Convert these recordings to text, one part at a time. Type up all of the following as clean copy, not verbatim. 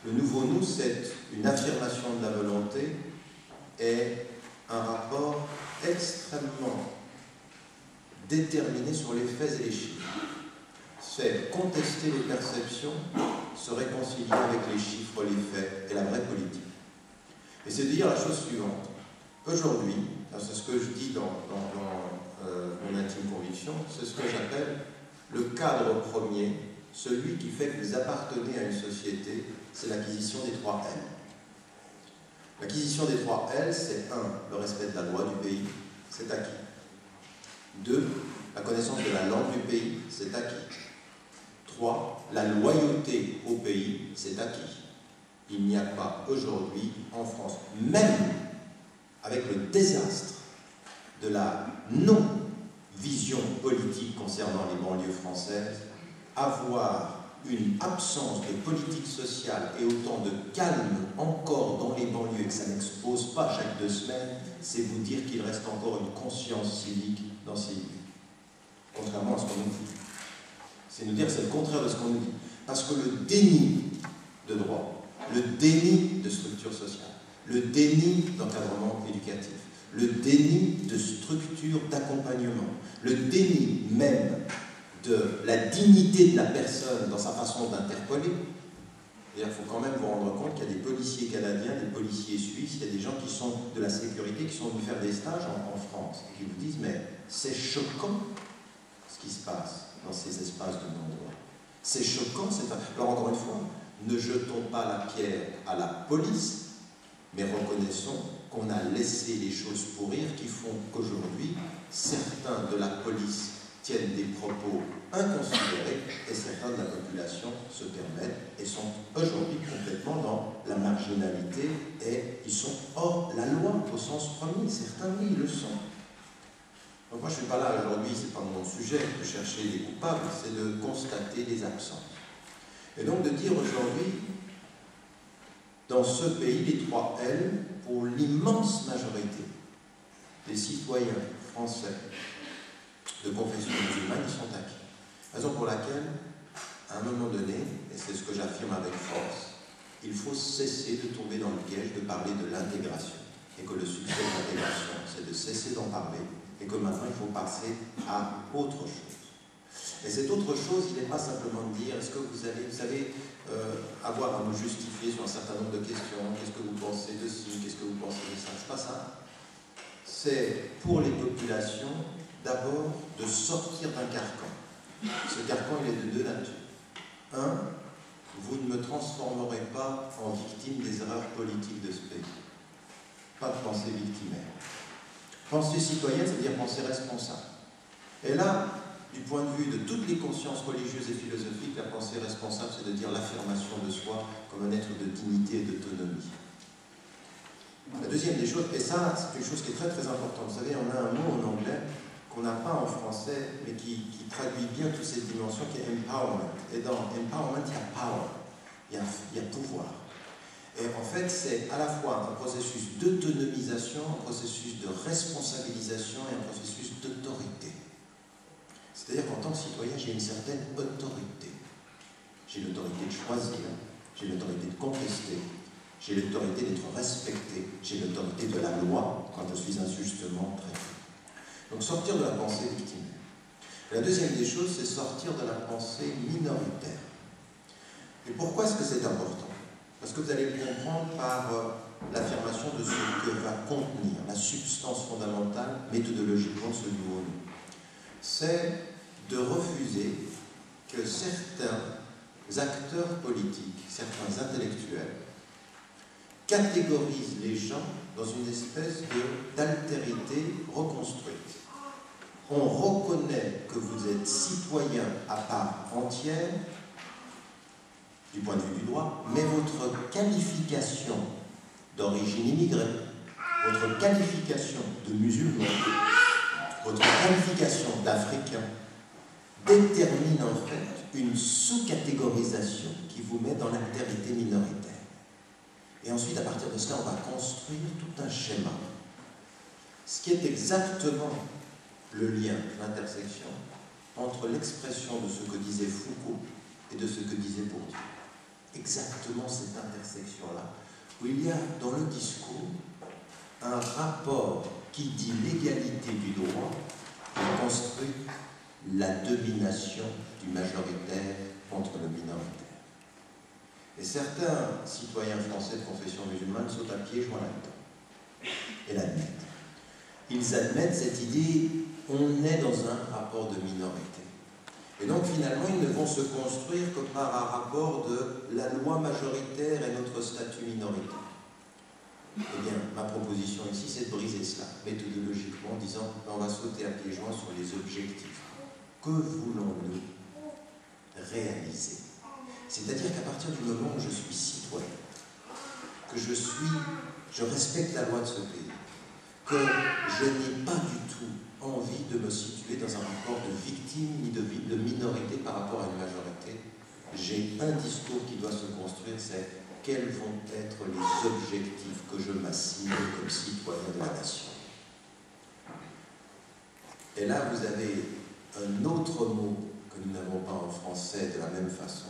Le nouveau nous, c'est une affirmation de la volonté et un rapport extrêmement déterminé sur les faits et les chiffres. C'est contester les perceptions, se réconcilier avec les chiffres, les faits et la vraie politique. Et c'est de dire la chose suivante. Aujourd'hui, c'est ce que je dis dans mon intime conviction, c'est ce que j'appelle le cadre premier, celui qui fait que vous appartenez à une société, c'est l'acquisition des 3 L. L'acquisition des 3 L, c'est 1, le respect de la loi du pays, c'est acquis. 2, la connaissance de la langue du pays, c'est acquis. 3, la loyauté au pays, c'est acquis. Il n'y a pas aujourd'hui en France, même avec le désastre de la non-vision politique concernant les banlieues françaises, avoir une absence de politique sociale et autant de calme encore dans les banlieues et que ça n'explose pas chaque 2 semaines, c'est vous dire qu'il reste encore une conscience civique dans ces lieux. Contrairement à ce qu'on nous dit. C'est nous dire que c'est le contraire de ce qu'on nous dit. Parce que le déni de droit, le déni de structure sociale, le déni d'encadrement éducatif, le déni de structure d'accompagnement, le déni même de la dignité de la personne dans sa façon d'interpeller. Il faut quand même vous rendre compte qu'il y a des policiers canadiens, des policiers suisses, il y a des gens qui sont de la sécurité, qui sont venus faire des stages en France et qui vous disent mais c'est choquant ce qui se passe dans ces espaces de non-droit. C'est choquant. Alors encore une fois, ne jetons pas la pierre à la police, mais reconnaissons qu'on a laissé les choses pourrir qui font qu'aujourd'hui, certains de la police tiennent des propos inconsidérés et certains de la population se permettent et sont aujourd'hui complètement dans la marginalité et ils sont hors la loi au sens premier. Certains, oui, ils le sont. Donc moi, je ne suis pas là aujourd'hui, ce n'est pas mon sujet de chercher les coupables, c'est de constater les absences. Et donc de dire aujourd'hui, dans ce pays, les 3 L, pour l'immense majorité des citoyens français de confession musulmane, ils sont acquis. Raison pour laquelle, à un moment donné, et c'est ce que j'affirme avec force, il faut cesser de tomber dans le piège de parler de l'intégration. Et que le succès de l'intégration, c'est de cesser d'en parler, et que maintenant il faut passer à autre chose. Et cette autre chose, il n'est pas simplement de dire, est-ce que vous savez, avoir à nous justifier sur un certain nombre de questions, qu'est-ce que vous pensez de ci, qu'est-ce que vous pensez de ça, c'est pas ça. C'est pour les populations, d'abord, de sortir d'un carcan. Ce carcan, il est de 2 natures. 1, vous ne me transformerez pas en victime des erreurs politiques de ce pays. Pas de pensée victimaire. Pensée citoyenne, c'est-à-dire pensée responsable. Et là, du point de vue de toutes les consciences religieuses et philosophiques, la pensée responsable, c'est de dire l'affirmation de soi comme un être de dignité et d'autonomie. La deuxième des choses, et ça, c'est une chose qui est très très importante. Vous savez, on a un mot en anglais qu'on n'a pas en français, mais qui traduit bien toutes ces dimensions, qui est empowerment. Et dans empowerment, il y a power, il y a pouvoir. Et en fait, c'est à la fois un processus d'autonomisation, un processus de responsabilisation et un processus d'autorité. C'est-à-dire qu'en tant que citoyen, j'ai une certaine autorité. J'ai l'autorité de choisir, j'ai l'autorité de contester, j'ai l'autorité d'être respecté, j'ai l'autorité de la loi quand je suis injustement traité. Donc sortir de la pensée victimaire. La deuxième des choses, c'est sortir de la pensée minoritaire. Et pourquoi est-ce que c'est important? Parce que vous allez le comprendre par l'affirmation de ce que va contenir la substance fondamentale, méthodologiquement, ce nouveau nom. C'est de refuser que certains acteurs politiques, certains intellectuels, catégorisent les gens dans une espèce d'altérité reconstruite. On reconnaît que vous êtes citoyen à part entière, du point de vue du droit, mais votre qualification d'origine immigrée, votre qualification de musulman, votre qualification d'Africain, détermine en fait une sous-catégorisation qui vous met dans l'altérité minoritaire. Et ensuite, à partir de cela, on va construire tout un schéma. Ce qui est exactement le lien, l'intersection entre l'expression de ce que disait Foucault et de ce que disait Bourdieu. exactement cette intersection-là, où il y a dans le discours un rapport qui dit l'égalité du droit et construit la domination du majoritaire contre le minoritaire. Et certains citoyens français de confession musulmane sautent à pieds joints là-dedans et l'admettent. Ils admettent cette idée, on est dans un rapport de minorité. Et donc finalement, ils ne vont se construire que par un rapport de la loi majoritaire et notre statut minoritaire. Eh bien, ma proposition ici, c'est de briser cela, méthodologiquement, en disant on va sauter à pieds joints sur les objectifs. Que voulons-nous réaliser? C'est-à-dire qu'à partir du moment où je suis citoyen, que je respecte la loi de ce pays, que je n'ai pas du tout envie de me situer dans un rapport de victime ni de minorité par rapport à une majorité, j'ai un discours qui doit se construire, c'est quels vont être les objectifs que je m'assigne comme citoyen de la nation. Et là, vous avez un autre mot que nous n'avons pas en français de la même façon,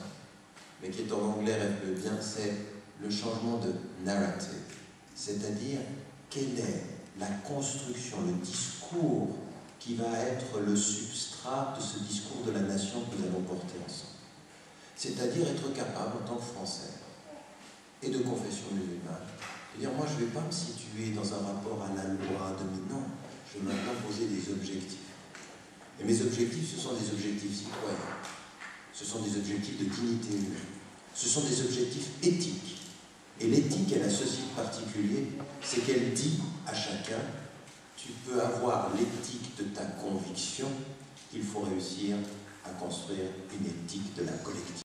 mais qui est en anglais le bien, c'est le changement de narrative, c'est-à-dire quelle est la construction, le discours qui va être le substrat de ce discours de la nation que nous allons porter ensemble. C'est-à-dire être capable, en tant que Français et de confession musulmane, de dire moi je ne vais pas me situer dans un rapport à la loi dominante, je vais maintenant poser des objectifs. Et mes objectifs, ce sont des objectifs citoyens, ce sont des objectifs de dignité humaine, ce sont des objectifs éthiques. Et l'éthique, elle a ceci de particulier, c'est qu'elle dit à chacun, tu peux avoir l'éthique de ta conviction, il faut réussir à construire une éthique de la collectivité.